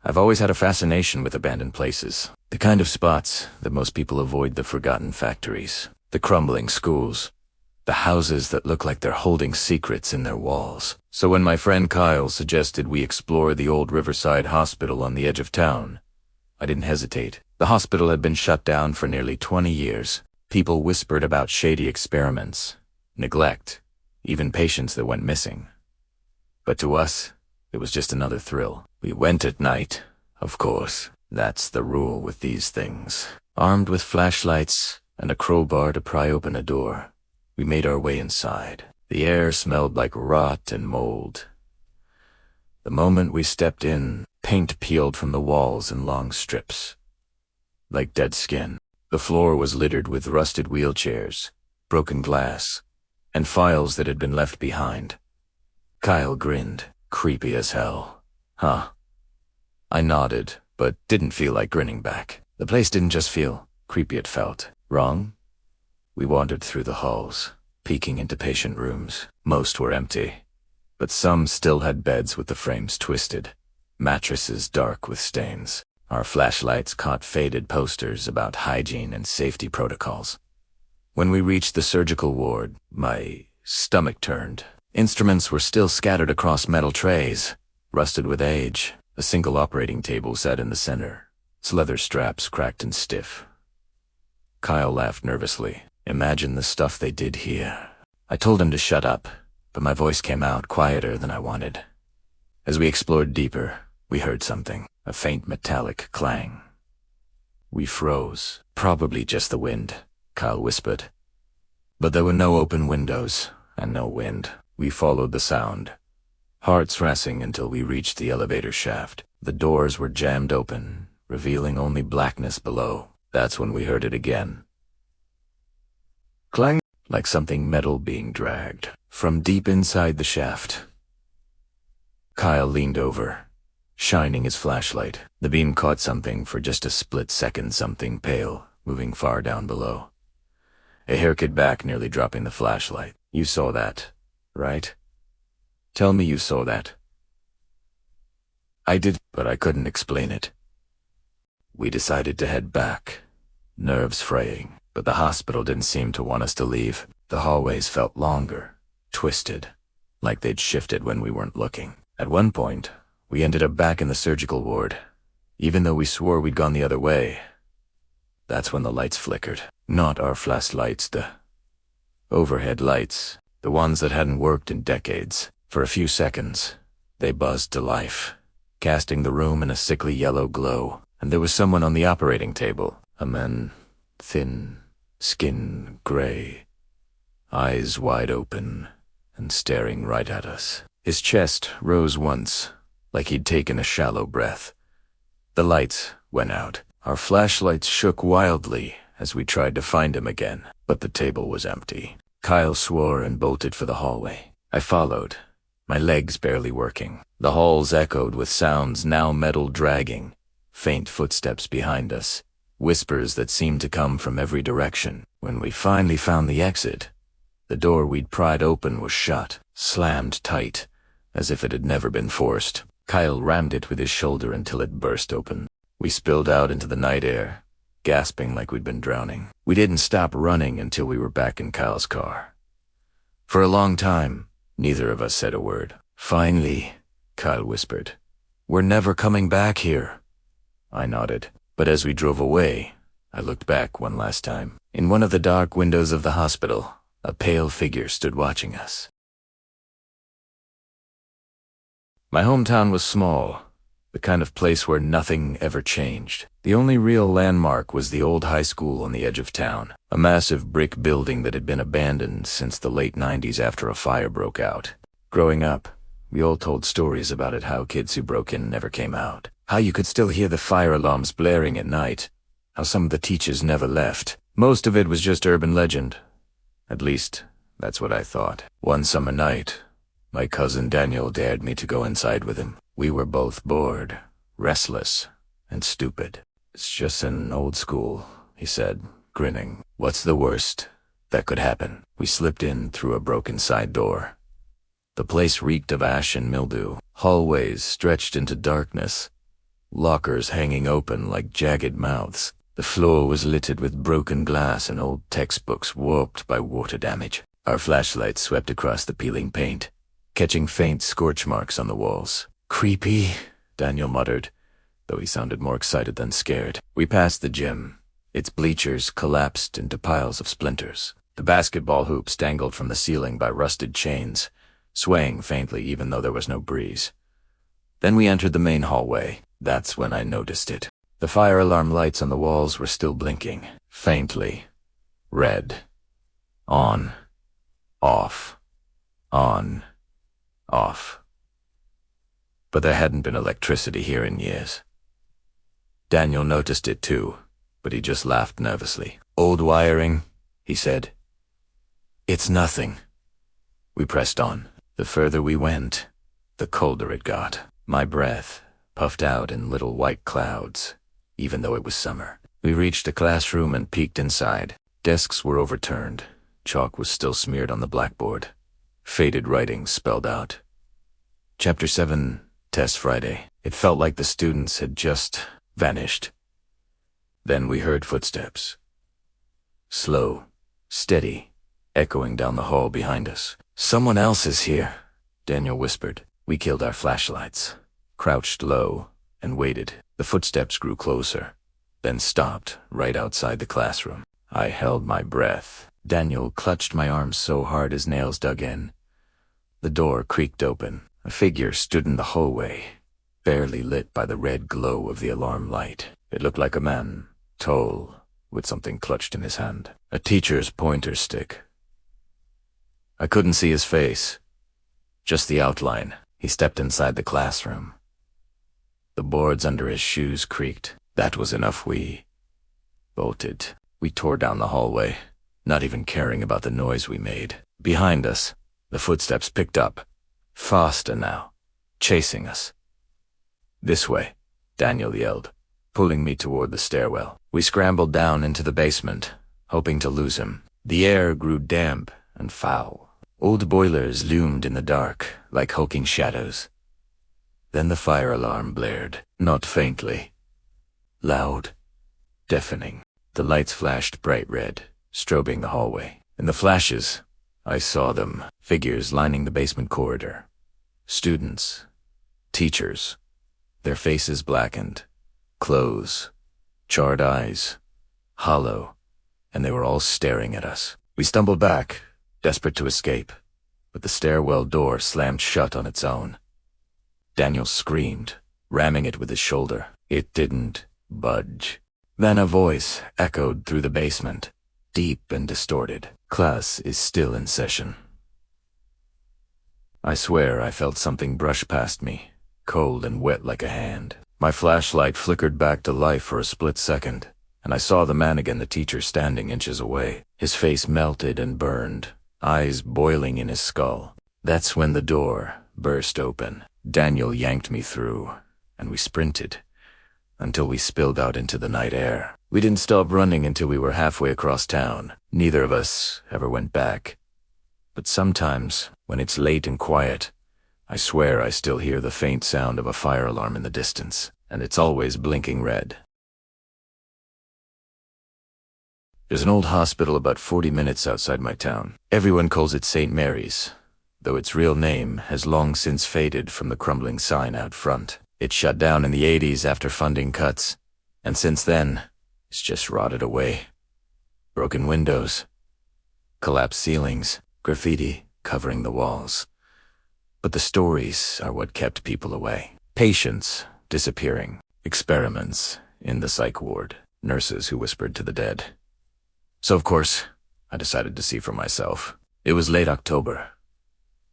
I've always had a fascination with abandoned places. The kind of spots that most people avoid, the forgotten factories, the crumbling schools, the houses that look like they're holding secrets in their walls. So when my friend Kyle suggested we explore the old Riverside Hospital on the edge of town, I didn't hesitate. The hospital had been shut down for nearly 20 years. People whispered about shady experiments, neglect, even patients that went missing. But to us, it was just another thrill. We went at night, of course. That's the rule with these things. Armed with flashlights and a crowbar to pry open a door, we made our way inside. The air smelled like rot and mold. The moment we stepped in, paint peeled from the walls in long strips, like dead skin. The floor was littered with rusted wheelchairs, broken glass, and files that had been left behind. Kyle grinned. Creepy as hell. Huh. I nodded, but didn't feel like grinning back. The place didn't just feel creepy, it felt wrong. We wandered through the halls, peeking into patient rooms. Most were empty, but some still had beds with the frames twisted, mattresses dark with stains. Our flashlights caught faded posters about hygiene and safety protocols. When we reached the surgical ward, my stomach turned. Instruments were still scattered across metal trays, rusted with age. A single operating table sat in the center, its leather straps cracked and stiff. Kyle laughed nervously. Imagine the stuff they did here. I told him to shut up, but my voice came out quieter than I wanted. As we explored deeper, we heard something, a faint metallic clang. We froze. Probably just the wind, Kyle whispered. But there were no open windows and no wind. We followed the sound, hearts racing until we reached the elevator shaft. The doors were jammed open, revealing only blackness below. That's when we heard it again. Clang, like something metal being dragged from deep inside the shaft. Kyle leaned over, shining his flashlight. The beam caught something for just a split second, something pale, moving far down below. A hair kid back, nearly dropping the flashlight. You saw that, right? Tell me you saw that. I did, but I couldn't explain it. We decided to head back, nerves fraying, but the hospital didn't seem to want us to leave. The hallways felt longer, twisted, like they'd shifted when we weren't looking. At one point, we ended up back in the surgical ward, even though we swore we'd gone the other way. That's when the lights flickered. Not our flashlights, the overhead lights. The ones that hadn't worked in decades. For a few seconds, they buzzed to life, casting the room in a sickly yellow glow. And there was someone on the operating table. A man, thin, skin gray, eyes wide open, and staring right at us. His chest rose once, like he'd taken a shallow breath. The lights went out. Our flashlights shook wildly as we tried to find him again, but the table was empty. Kyle swore and bolted for the hallway. I followed, my legs barely working. The halls echoed with sounds, now metal dragging, faint footsteps behind us, whispers that seemed to come from every direction. When we finally found the exit, the door we'd pried open was shut, slammed tight, as if it had never been forced. Kyle rammed it with his shoulder until it burst open. We spilled out into the night air, gasping like we'd been drowning. We didn't stop running until we were back in Kyle's car. For a long time, neither of us said a word. Finally, Kyle whispered, "We're never coming back here." I nodded, but as we drove away, I looked back one last time. In one of the dark windows of the hospital, a pale figure stood watching us. My hometown was small, the kind of place where nothing ever changed. The only real landmark was the old high school on the edge of town, a massive brick building that had been abandoned since the late 90s after a fire broke out. Growing up, we all told stories about it, how kids who broke in never came out, how you could still hear the fire alarms blaring at night, how some of the teachers never left. Most of it was just urban legend. At least, that's what I thought. One summer night, my cousin Daniel dared me to go inside with him. We were both bored, restless, and stupid. "It's just an old school," he said, grinning. "What's the worst that could happen?" We slipped in through a broken side door. The place reeked of ash and mildew. Hallways stretched into darkness. lockers hanging open like jagged mouths. The floor was littered with broken glass and old textbooks warped by water damage. Our flashlights swept across the peeling paint, catching faint scorch marks on the walls. "Creepy," Daniel muttered, though he sounded more excited than scared. We passed the gym. Its bleachers collapsed into piles of splinters. The basketball hoops dangled from the ceiling by rusted chains, swaying faintly even though there was no breeze. Then we entered the main hallway. That's when I noticed it. The fire alarm lights on the walls were still blinking, faintly. Red. On. Off. On. Off. But there hadn't been electricity here in years. Daniel noticed it too, but he just laughed nervously. "Old wiring," he said. "It's nothing." We pressed on. The further we went, the colder it got. My breath puffed out in little white clouds, even though it was summer. We reached a classroom and peeked inside. Desks were overturned. Chalk was still smeared on the blackboard. Faded writing spelled out. Chapter 7, Test Friday. It felt like the students had just vanished. Then we heard footsteps. Slow, steady, echoing down the hall behind us. "Someone else is here," Daniel whispered. We killed our flashlights, crouched low, and waited. The footsteps grew closer, then stopped right outside the classroom. I held my breath. Daniel clutched my arm so hard his nails dug in. The door creaked open. A figure stood in the hallway, barely lit by the red glow of the alarm light. It looked like a man, tall, with something clutched in his hand. A teacher's pointer stick. I couldn't see his face, just the outline. He stepped inside the classroom. The boards under his shoes creaked. That was enough. We bolted. We tore down the hallway, not even caring about the noise we made. Behind us, the footsteps picked up, faster now, chasing us. "This way," Daniel yelled, pulling me toward the stairwell. We scrambled down into the basement, hoping to lose him. The air grew damp and foul. Old boilers loomed in the dark, like hulking shadows. Then the fire alarm blared, not faintly. Loud, deafening. The lights flashed bright red, strobing the hallway. In the flashes, I saw them, figures lining the basement corridor. Students, teachers, their faces blackened, clothes, charred eyes, hollow, and they were all staring at us. We stumbled back, desperate to escape, but the stairwell door slammed shut on its own. Daniel screamed, ramming it with his shoulder. It didn't budge. Then a voice echoed through the basement, deep and distorted. "Class is still in session." I swear I felt something brush past me, cold and wet like a hand. My flashlight flickered back to life for a split second, and I saw the man again, the teacher, standing inches away. His face melted and burned, eyes boiling in his skull. That's when the door burst open. Daniel yanked me through, and we sprinted until we spilled out into the night air. We didn't stop running until we were halfway across town. Neither of us ever went back. But sometimes, when it's late and quiet, I swear I still hear the faint sound of a fire alarm in the distance, and it's always blinking red. There's an old hospital about 40 minutes outside my town. Everyone calls it St. Mary's, though its real name has long since faded from the crumbling sign out front. It shut down in the 80s after funding cuts, and since then, it's just rotted away. Broken windows, collapsed ceilings, graffiti covering the walls. But the stories are what kept people away. Patients disappearing, experiments in the psych ward, nurses who whispered to the dead. So of course, I decided to see for myself. It was late October,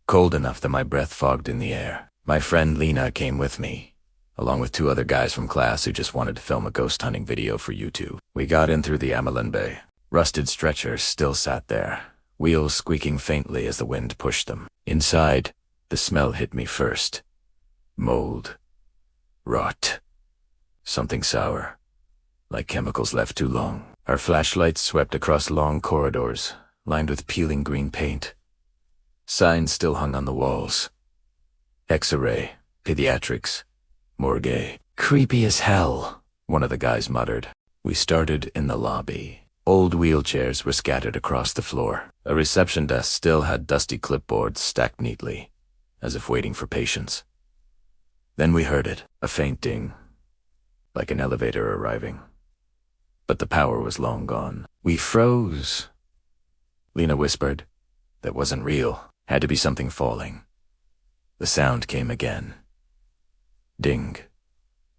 cold enough that my breath fogged in the air. My friend Lena came with me, along with 2 other guys from class who just wanted to film a ghost hunting video for YouTube. We got in through the Amelin Bay. Rusted stretchers still sat there, wheels squeaking faintly as the wind pushed them. Inside, the smell hit me first. Mold. Rot. Something sour, like chemicals left too long. Our flashlights swept across long corridors, lined with peeling green paint. Signs still hung on the walls. X-ray, pediatrics, morgue, Creepy as hell, one of the guys muttered. We started in the lobby. Old wheelchairs were scattered across the floor. A reception desk still had dusty clipboards stacked neatly, as if waiting for patients. Then we heard it, a faint ding, like an elevator arriving. But the power was long gone. We froze. Lena whispered. That wasn't real. Had to be something falling. The sound came again. Ding.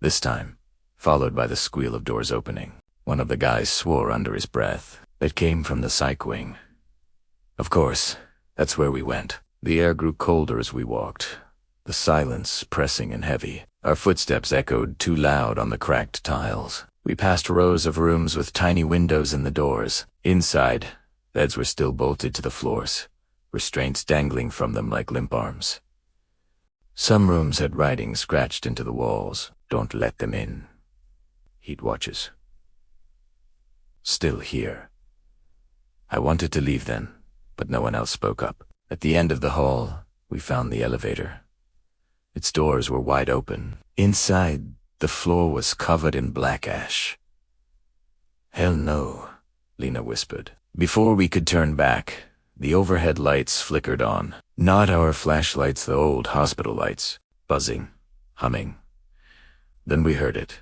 This time, followed by the squeal of doors opening. One of the guys swore under his breath. It came from the psych wing. Of course, that's where we went. The air grew colder as we walked, the silence pressing and heavy. Our footsteps echoed too loud on the cracked tiles. We passed rows of rooms with tiny windows in the doors. Inside, beds were still bolted to the floors, restraints dangling from them like limp arms. Some rooms had writing scratched into the walls. Don't let them in. Heat watches. Still here. I wanted to leave then, but no one else spoke up. At the end of the hall, we found the elevator. Its doors were wide open. Inside, the floor was covered in black ash. Hell no, Lena whispered. Before we could turn back, the overhead lights flickered on. Not our flashlights, the old hospital lights. Buzzing, humming. Then we heard it.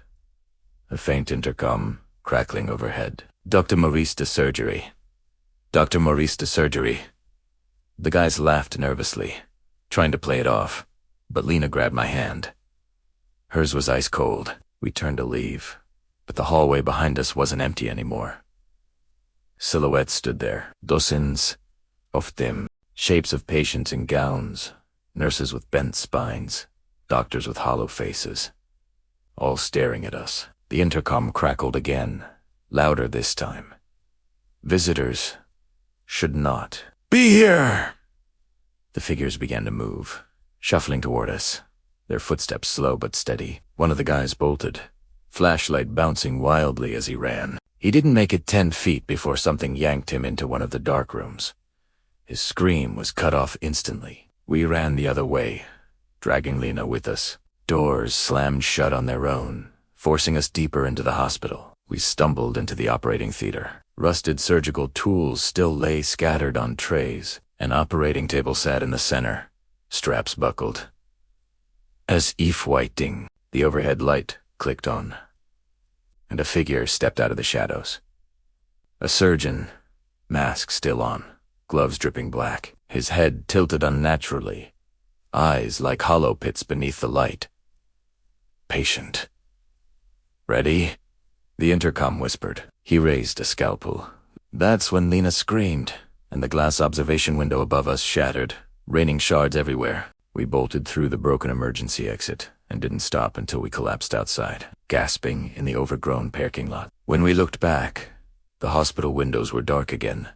A faint intercom crackling overhead. Dr. Maurice de surgery. Dr. Maurice de surgery. The guys laughed nervously, trying to play it off, but Lena grabbed my hand. Hers was ice cold. We turned to leave, but the hallway behind us wasn't empty anymore. Silhouettes stood there, dozens of them, shapes of patients in gowns, nurses with bent spines, doctors with hollow faces, all staring at us. The intercom crackled again, louder this time. Visitors should not be here! The figures began to move, shuffling toward us, their footsteps slow but steady. One of the guys bolted, flashlight bouncing wildly as he ran. He didn't make it 10 feet before something yanked him into one of the dark rooms. His scream was cut off instantly. We ran the other way, dragging Lena with us. Doors slammed shut on their own, forcing us deeper into the hospital. We stumbled into the operating theater. Rusted surgical tools still lay scattered on trays. An operating table sat in the center, straps buckled. As if waiting, the overhead light clicked on, and a figure stepped out of the shadows. A surgeon, mask still on, gloves dripping black, his head tilted unnaturally, eyes like hollow pits beneath the light. Patient. Ready? The intercom whispered. He raised a scalpel. That's when Lena screamed, and the glass observation window above us shattered, raining shards everywhere. We bolted through the broken emergency exit and didn't stop until we collapsed outside, gasping in the overgrown parking lot. When we looked back, the hospital windows were dark again.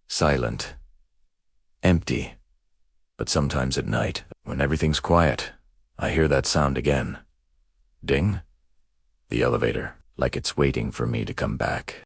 Silent. Empty. But sometimes at night, when everything's quiet, I hear that sound again. Ding? The elevator, like it's waiting for me to come back.